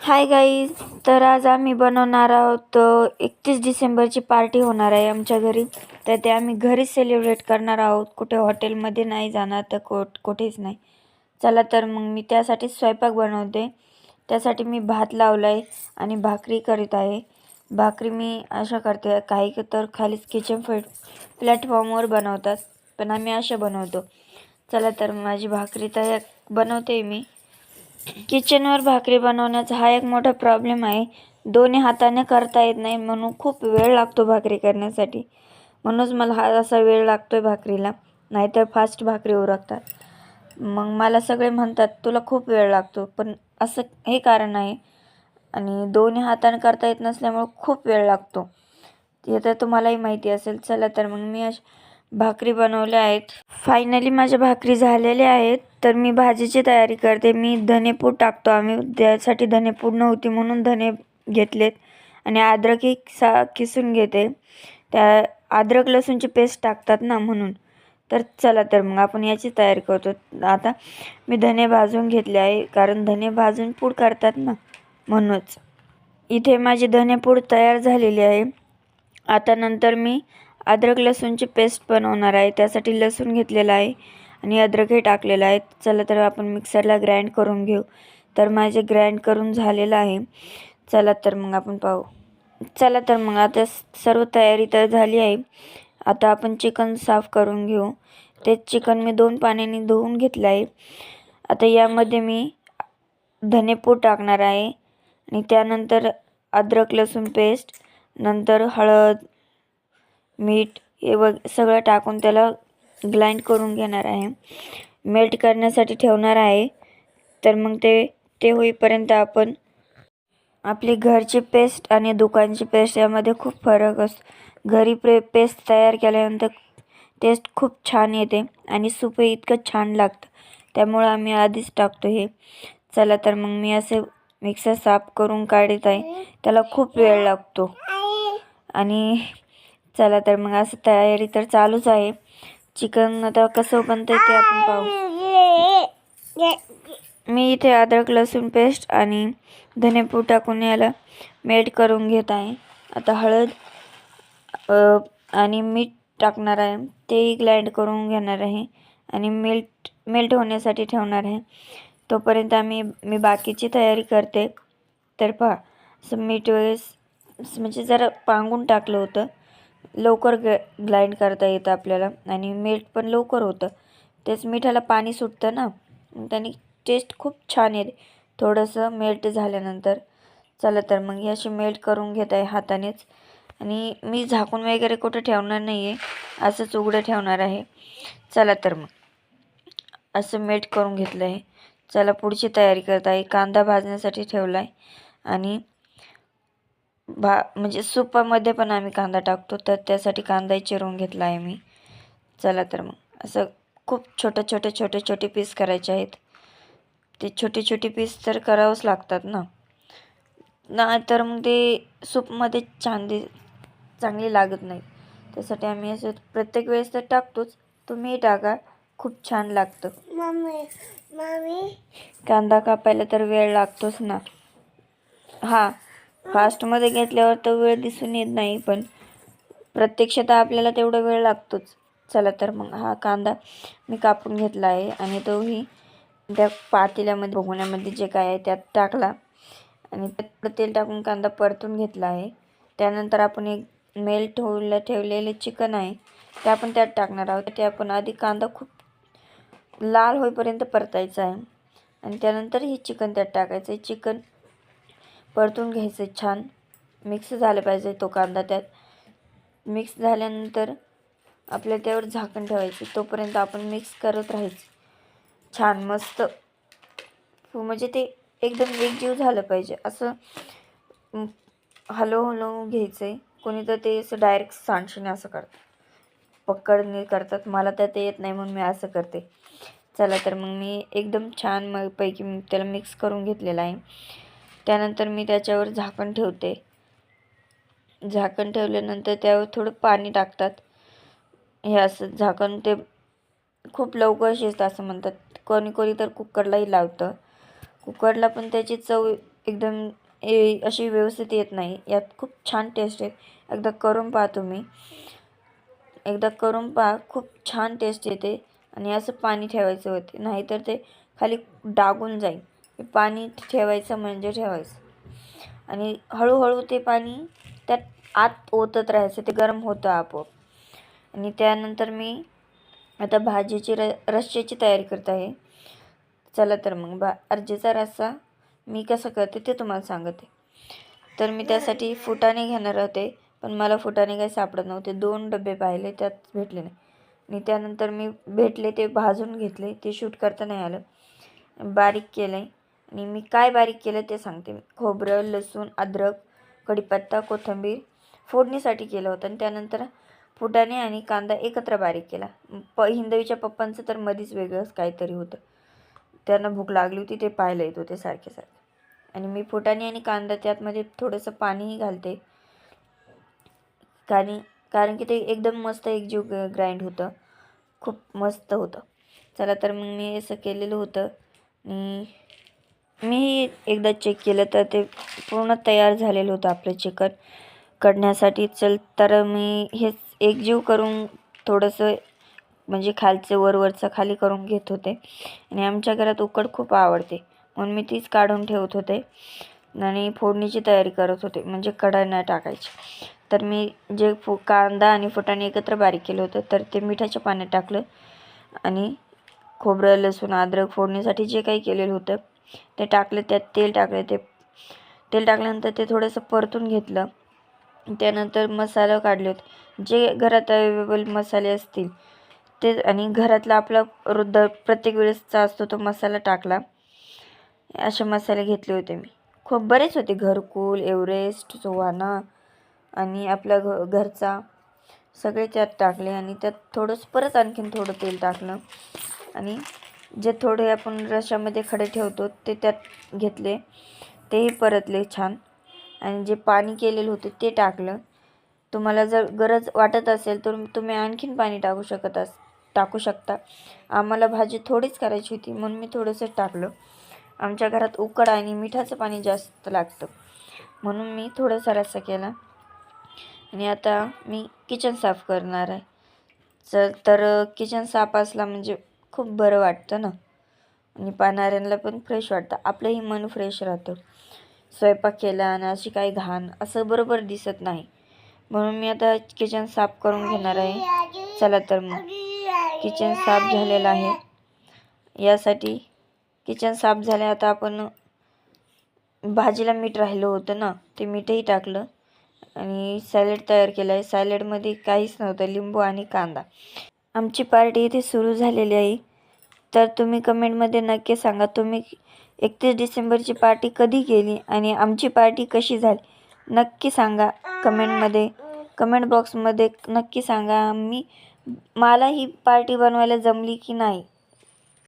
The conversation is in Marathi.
Hi guys. तर आज आम्ही बनवणार आहोत 31 डिसेंबरची पार्टी होणार आहे आमच्या घरी. तर ते आम्ही घरीच सेलिब्रेट करणार आहोत, कुठे हॉटेलमध्ये नाही जाणार, तर कुठेच नाही. चला तर मग मी त्यासाठी स्वयंपाक बनवते. त्यासाठी मी भात लावला आहे आणि भाकरी करीत आहे. भाकरी मी अशा करते, काही तर खालीच किचन प्लॅटफॉर्मवर बनवतात, पण आम्ही अशा बनवतो. चला तर माझी भाकरी तयार बनवते मी. किचनवर भाकरी बनवण्याचा हा एक मोठा प्रॉब्लेम आहे. दोन्ही हाताने करता येत नाही, म्हणून खूप वेळ लागतो भाकरी करण्यासाठी. म्हणूनच मला हा असा वेळ लागतोय भाकरीला, नाहीतर फास्ट भाकरी उरकतात. मग मला सगळे म्हणतात तुला खूप वेळ लागतो, पण असं हे कारण आहे. आणि दोन्ही हाताने करता येत नसल्यामुळे खूप वेळ लागतो, हे तर तुम्हालाही माहिती असेल. चला तर मग मी भाकरी बनवल्या आहेत. फायनली माझ्या भाकरी झालेल्या आहेत. तर मी भाजीची तयारी करते. मी धनेपूड टाकतो आम्ही, त्यासाठी धनेपूड नव्हती म्हणून धने घेतलेत. आणि अद्रकही किसून घेते. त्या अद्रक लसूणची पेस्ट टाकतात ना, म्हणून. तर चला तर मग आपण याची तयारी करतो. आता मी धने भाजून घेतले आहे, कारण धने भाजून पूड करतात ना, म्हणूनच. इथे माझी धनेपूड तयार झालेली आहे. आता नंतर मी अद्रक लसूणची पेस्ट बनवणार आहे. त्यासाठी लसूण घेतलेला आहे आणि अद्रकही टाकलेलं आहे. चला तर आपण मिक्सरला ग्राइंड करून घेऊ. तर माझे ग्राइंड करून झालेलं आहे. चला तर मग आपण पाहू. चला तर मग आता सर्व तयारी तर झाली आहे. आता आपण चिकन साफ करून घेऊ. ते चिकन मी 2 पाण्याने धुवून घेतलं आहे. आता यामध्ये मी धनेपूड टाकणार आहे आणि त्यानंतर अद्रक लसूण पेस्ट, नंतर हळद, मीठ हे सगळं टाकून त्याला ग्राइंड करून घेणार आहे. मेल्ट करण्यासाठी ठेवणार आहे. तर मग ते होईपर्यंत आपण आपली घरची पेस्ट आणि दुकानची पेस्ट यामध्ये खूप फरक असतो. घरी पेस्ट तयार केल्यानंतर टेस्ट खूप छान येते आणि सूपही इतकं छान लागतं. त्यामुळं आम्ही आधीच टाकतो हे. चला तर मग मी असे मिक्सर साफ करून काढत आहे. त्याला खूप वेळ लागतो. आणि चला तर मग असं तयारी तर चालूच आहे. चिकन आता कसं बनतं ते आपण पाहू. मी इथे अद्रक लसूण पेस्ट आणि धनेपूड टाकून याला मेल्ट करून घेत आहे. आता हळद आणि मीठ टाकणार आहे, तेही ग्राइंड करून घेणार आहे आणि मेल्ट होण्यासाठी ठेवणार आहे. तोपर्यंत मी बाकीची तयारी करते. तर पहा, असं मीठ वगैरे म्हणजे जरा पांगून टाकलं होतं. लवकर ग्राइंड करता येतं आपल्याला आणि मेल्ट पण लवकर होतं. तेच मिठाला पाणी सुटतं ना, त्याने टेस्ट खूप छान येते थोडंसं मेल्ट झाल्यानंतर. चला तर मग ही अशी मेल्ट करून घेत आहे हातानेच. आणि मी झाकून वगैरे कुठे ठेवणार नाही आहे, असंच उघडं ठेवणार आहे. चला तर मग असं मेल्ट करून घेतलं आहे. चला पुढची तयारी करत आहे. कांदा भाजण्यासाठी ठेवला आहे आणि म्हणजे सुपामध्ये पण आम्ही कांदा टाकतो, तर त्यासाठी कांदाही चिरून घेतला आहे मी. चला तर मग असं खूप छोटे पीस करायचे आहेत. ते छोटे पीस तर करावंच लागतात ना, तर मग ते सूपमध्ये चांगली लागत नाही. त्यासाठी आम्ही असं प्रत्येक वेळेस तर टाकतोच. तुम्हीही टाका, खूप छान लागतं. कांदा कापायला तर वेळ लागतोच ना. हा, फास्टमध्ये घेतल्यावर तर वेळ दिसून येत नाही, पण प्रत्यक्षात आपल्याला तेवढा वेळ लागतोच. चला तर मग हा कांदा मी कापून घेतला आहे आणि तोही त्या पातेल्यामध्ये भगोण्यामध्ये जे काय आहे त्यात टाकला आणि त्यात तेल टाकून कांदा परतून घेतला आहे. त्यानंतर आपण एक मेल्ट होऊन ठेवलेले चिकन आहे ते आपण त्यात टाकणार आहोत. ते आपण आधी कांदा खूप लाल होईपर्यंत परतायचा आहे आणि त्यानंतर हे चिकन त्यात टाकायचं आहे. चिकन परतून घ्यायचं, छान मिक्स झालं पाहिजे तो कांदा त्यात. मिक्स झाल्यानंतर आपल्याला त्यावर झाकण ठेवायचं. तोपर्यंत आपण मिक्स करत राहायचं छान मस्त. म्हणजे ते एकदम एकजीव झालं पाहिजे, असं हलवून घ्यायचं आहे. कोणी तर ते असं डायरेक्ट सांडशीने असं करतात, पकडणे करतात. मला तर ते येत नाही म्हणून मी असं करते. चला तर मग मी एकदम छान पैकी त्याला मिक्स करून घेतलेलं आहे. त्यानंतर मी त्याच्यावर झाकण ठेवते. झाकण ठेवल्यानंतर त्यावर थोडं पाणी टाकतात. हे असं झाकण ते खूप लवकर शिजतं असं म्हणतात. कोणी तर कुकरलाही लावतं. कुकरला पण त्याची चव एकदम अशी व्यवस्थित येत नाही. यात खूप छान टेस्ट आहे. एकदा करून पहा तुम्ही. एकदा करून पहा, खूप छान टेस्ट येते. आणि असं पाणी ठेवायचं होते, नाहीतर ते खाली डागून जाईल. पाणी ठेवायचं म्हणजे ठेवायचं आणि हळूहळू ते पाणी त्यात आत ओतत राहायचं. ते गरम होतं आपोआप. आणि त्यानंतर मी आता भाजीची रश्श्याची तयारी करत आहे. चला तर मग अर्जेचा रस्सा मी कसं करते ते तुम्हाला सांगते. तर मी त्यासाठी फुटाणे घेणार होते, पण मला फुटाणे काही सापडत नव्हते. 2 डबे पाहिले, त्यात भेटले नाही. आणि त्यानंतर मी भेटले ते भाजून घेतले. ते शूट करता नाही आलं. बारीक केलं आहे. आणि मी काय बारीक केलं ते सांगते. खोबरं, लसूण, अद्रक, कढीपत्ता, कोथिंबीर फोडणीसाठी केलं होतं. आणि त्यानंतर फुटाणे आणि कांदा एकत्र बारीक केला. हिंदवीच्या पप्पांचं तर मधीच वेगळंच काहीतरी होतं. त्यांना भूक लागली होती, ते पाहायला येत होते सारखे. आणि मी फुटाणे आणि कांदा त्यातमध्ये थोडंसं पाणीही घालते, कारण की ते एकदम मस्त एकजीव ग्राइंड होतं. खूप मस्त होतं. चला तर मग मी असं केलेलं होतं. आणि मी एकदा चेक केलं तर ते पूर्ण तयार झालेलं होतं आपलं चिकन करण्यासाठी. तर मी हेच एकजीव करून थोडंसं म्हणजे खालचं वरचं खाली करून घेत होते. आणि आमच्या घरात उकड खूप आवडते, म्हणून मी तीच काढून ठेवत होते. आणि फोडणीची तयारी करत होते, म्हणजे कढई नाही टाकायची. तर मी जे कांदा आणि फुटाणे एकत्र बारीक केलं होतं, तर ते मिठाच्या पाण्यात टाकलं. आणि खोबरं, लसूण, अद्रक फोडणीसाठी जे काही केलेलं होतं ते टाकलं. त्यात तेल टाकलं. तेल टाकल्यानंतर ते थोडंसं परतून घेतलं. त्यानंतर मसाला काढले होते, जे घरात अवेलेबल मसाले असतील ते. आणि घरातला आपला प्रत्येक वेळेसचा असतो तो मसाला टाकला. असे मसाले घेतले होते मी. खूप बरेच होते. घरकुल, एव्हरेस्ट, सुहाना आणि आपला घरचा सगळे त्यात टाकले. आणि त्यात थोडंसं परत आणखीन थोडं तेल टाकलं. आणि जे थोडे आपण रश्श्यामध्ये खडे ठेवतो ते त्यात घेतले, तेही परतले छान. आणि जे पाणी केलेलं होतं ते टाकलं. तुम्हाला जर गरज वाटत असेल तर तुम्ही आणखीन पाणी टाकू शकता. आम्हाला भाजी थोडीच करायची होती, म्हणून मी थोडंसं टाकलं. आमच्या घरात उकड आणि मिठाचं पाणी जास्त लागतं, म्हणून मी थोडासा रस्सा केला. आणि आता मी किचन साफ करणार आहे. तर किचन साफ असला म्हणजे खूप बरं वाटतं ना. आणि पाहणाऱ्यांना पण फ्रेश वाटतं, आपलंही मन फ्रेश राहतं. स्वयंपाक केला आणि अशी काही घाण असं बरोबर दिसत नाही, म्हणून मी आता किचन साफ करून घेणार आहे. चला तर मग किचन साफ झालेलं आहे. यासाठी किचन साफ झाले. आता आपण भाजीला मीठ राहिलं होतं ना, ते मीठही टाकलं. आणि सॅलड तयार केलं आहे. सॅलडमध्ये काहीच नव्हतं, लिंबू आणि कांदा. आमची पार्टी इथे सुरू झालेली आहे. तर तुम्ही कमेंटमध्ये नक्की सांगा, तुम्ही 31 डिसेंबरची पार्टी कधी केली आणि आमची पार्टी कशी झाली नक्की सांगा. कमेंट बॉक्समध्ये नक्की सांगा. मला ही पार्टी बनवायला जमली की नाही.